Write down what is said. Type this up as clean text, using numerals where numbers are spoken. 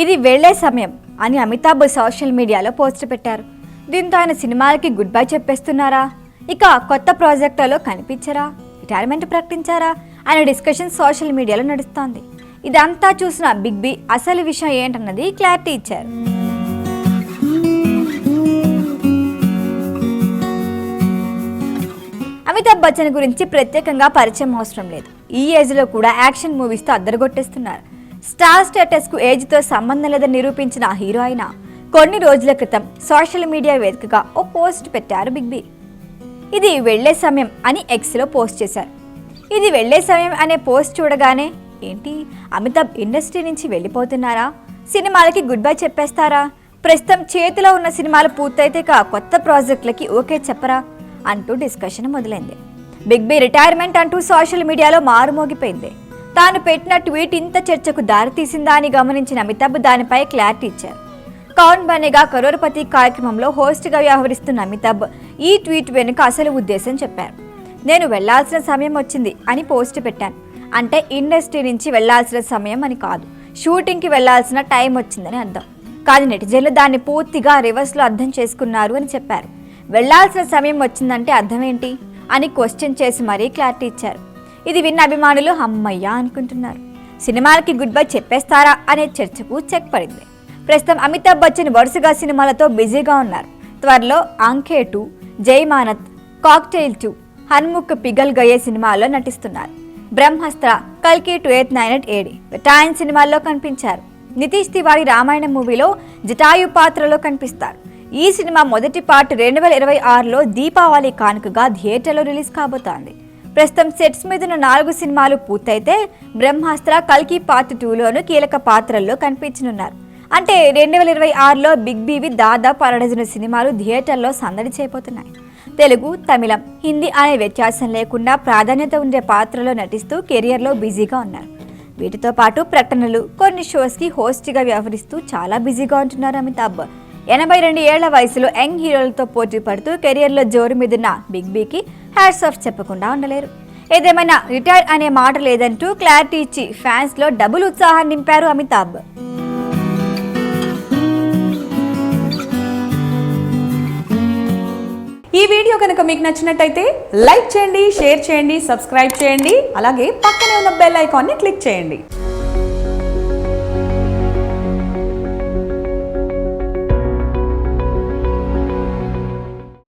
ఇది వెళ్లే సమయం అని అమితాబ్ సోషల్ మీడియాలో పోస్ట్ పెట్టారు. దీంతో ఆయన సినిమాలకి గుడ్ బై చెప్పేస్తున్నారా, ఇక కొత్త ప్రాజెక్టులలో కనిపించరా, రిటైర్మెంట్ ప్రకటించారా అనే డిస్కషన్ సోషల్ మీడియాలో నడుస్తోంది. ఇదంతా చూసిన బిగ్ బి అసలు విషయం ఏంటన్నది క్లారిటీ ఇచ్చారు. అమితాబ్ బచ్చన్ గురించి ప్రత్యేకంగా పరిచయం అవసరం లేదు. ఈ ఏజ్లో కూడా యాక్షన్ మూవీస్తో అద్దరగొట్టేస్తున్నారు. స్టార్ స్టేటస్కు ఏజ్తో సంబంధం లేదని నిరూపించిన హీరో అయిన కొన్ని రోజుల క్రితం సోషల్ మీడియా వేదికగా ఓ పోస్ట్ పెట్టారు బిగ్ బి. ఇది వెళ్లే సమయం అని ఎక్స్లో పోస్ట్ చేశారు. ఇది వెళ్లే సమయం అనే పోస్ట్ చూడగానే ఏంటి అమితాబ్ ఇండస్ట్రీ నుంచి వెళ్ళిపోతున్నారా, సినిమాలకి గుడ్ బై చెప్పేస్తారా, ప్రస్తుతం చేతిలో ఉన్న సినిమాలు పూర్తయితే కొత్త ప్రాజెక్టులకి ఓకే చెప్పరా అంటూ డిస్కషన్ మొదలైంది. బిగ్ బి రిటైర్మెంట్ అంటూ సోషల్ మీడియాలో మారుమోగిపోయింది. తాను పెట్టిన ట్వీట్ ఇంత చర్చకు దారితీసిందా అని గమనించిన అమితాబ్ దానిపై క్లారిటీ ఇచ్చారు. కౌన్ బనేగా కరోర్పతి కార్యక్రమంలో హోస్ట్గా వ్యవహరిస్తున్న అమితాబ్ ఈ ట్వీట్ వెనుక అసలు ఉద్దేశం చెప్పారు. నేను వెళ్లాల్సిన సమయం వచ్చింది అని పోస్ట్ పెట్టాను. అంటే ఇండస్ట్రీ నుంచి వెళ్లాల్సిన సమయం అని కాదు, షూటింగ్కి వెళ్లాల్సిన టైం వచ్చిందని అర్థం. కానీ నెటిజన్లు దాన్ని పూర్తిగా రివర్స్లో అర్థం చేసుకున్నారు అని చెప్పారు. వెళ్లాల్సిన సమయం వచ్చిందంటే అర్థం ఏంటి అని క్వశ్చన్ చేసి మరీ క్లారిటీ ఇచ్చారు. ఇది విన్న అభిమానులు అమ్మయ్యా అనుకుంటున్నారు. సినిమాలకి గుడ్ బై చెప్పేస్తారా అనే చర్చకు చెక్ పడింది. ప్రస్తుతం అమితాబ్ బచ్చన్ వరుసగా సినిమాలతో బిజీగా ఉన్నారు. త్వరలో ఆంఖే 2, జై మానత్, కాక్టైల్ 2, హన్ముఖ్ పిఘల్ గయే సినిమాల్లో నటిస్తున్నారు. బ్రహ్మాస్త్ర, కల్కి 2898 వెటాయన్ సినిమాల్లో కనిపించారు. నితీష్ తివారీ రామాయణ మూవీలో జటాయు పాత్రలో కనిపిస్తారు. ఈ సినిమా మొదటి పార్ట్ 2026లో దీపావళి కానుకగా థియేటర్లో రిలీజ్ కాబోతోంది. ప్రస్తుతం సెట్స్ మీద ఉన్న 4 సినిమాలు పూర్తయితే బ్రహ్మాస్త్ర, కల్కి పార్ట్ 2లోనూ కీలక పాత్రల్లో కనిపించనున్నారు. అంటే 2026లో బిగ్ బీవి దాదాపు 12 సినిమాలు థియేటర్లో సందడి చేయబోతున్నాయి. తెలుగు, తమిళం, హిందీ అనే వ్యత్యాసం లేకుండా ప్రాధాన్యత ఉండే పాత్రలో నటిస్తూ కెరియర్లో బిజీగా ఉన్నారు. వీటితో పాటు ప్రకటనలు, కొన్ని షోస్కి హోస్ట్గా వ్యవహరిస్తూ చాలా బిజీగా ఉంటున్నారు అమితాబ్. 82 ఏళ్ల వయసులో యంగ్ హీరోలతో పోటీ పడుతూ కెరియర్లో జోరు మీదున్న బిగ్ బీకి హ్యాట్స్ ఆఫ్ చెప్పకుండా ఉండలేరు. ఏదేమైనా రిటైర్ అనే మాట లేదంటూ క్లారిటీ ఇచ్చి ఫ్యాన్స్లో డబుల్ ఉత్సాహాన్ని నింపారు అమితాబ్. ఈ వీడియో కనుక మీకు నచ్చినట్టయితే లైక్ చేయండి, షేర్ చేయండి, సబ్స్క్రైబ్ చేయండి. అలాగే పక్కనే ఉన్న బెల్ ఐకాన్ని క్లిక్ చేయండి.